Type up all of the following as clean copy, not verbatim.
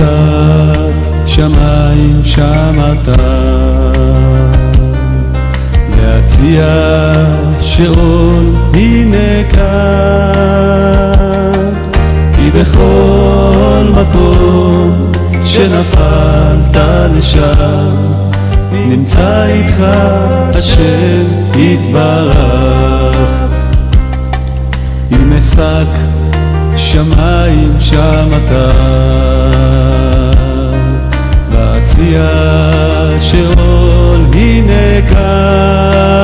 משק שמיים שם אתה, להציע שאול הנה כאן, כי בכל מקום שנפלת לשם נמצא איתך השם יתברך. עם משק שמיים שם אתה, להציע שאול הנה כאן,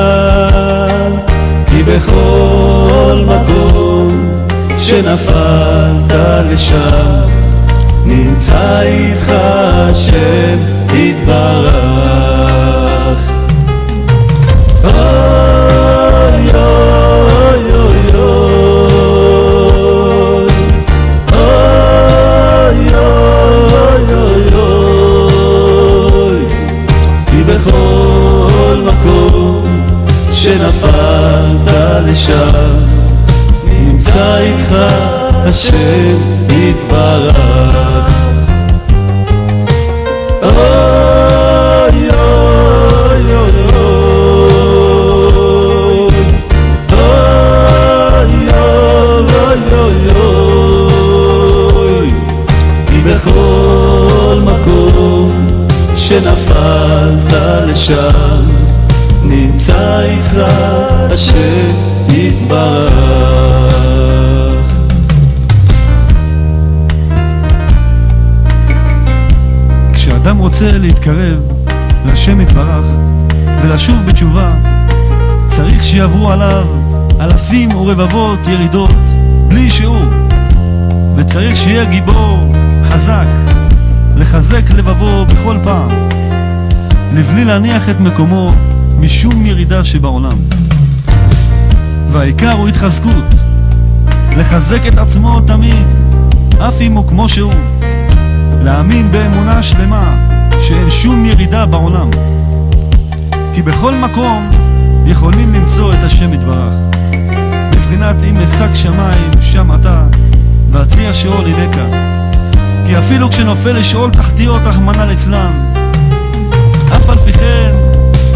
כי בכל מקום שנפלת לשם נמצא איתך השם יתברך. אוי אוי אוי אוי אוי אוי אוי, כי בכל מקום שנפלת לשם נמצא איתך השם יתברך. אוי אוי אוי אוי אוי אוי אוי, כי בכל מקום שנפלת לשם נמצא איתך השם יתברך. כשאדם רוצה להתקרב להשם יתברך ולשוב בתשובה, צריך שיעברו עליו אלפים ורבבות ירידות בלי שיעור, וצריך שיהיה גיבור חזק לחזק לבבו בכל פעם, לבלי להניח את מקומו משום ירידה שבעולם. והעיקר הוא התחזקות, לחזק את עצמו תמיד, אף אם הוא כמו שהוא, להאמין באמונה שלמה שאין שום ירידה בעולם, כי בכל מקום יכולים למצוא את השם יתברך. בבחינת אם משק שמיים שם אתה, והציע שאול הנה כאן, כי אפילו כשנופל לשאול תחתיות רחמנא ליצלן, אף על פי כן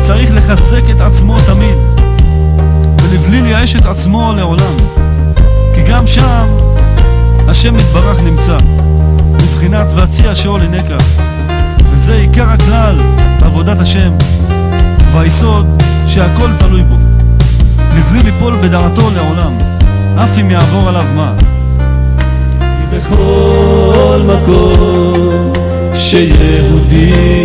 צריך לחזק את עצמו תמיד, ולבלי לייאש את עצמו לעולם, כי גם שם השם יתברך נמצא, בבחינת והציע שאול הנה כאן. וזה עיקר הכלל בעבודת השם, והיסוד שהכל תלוי בו, לבלי ליפול בדעתו לעולם, אף אם יעבור עליו מה. בכל מקום שיהודי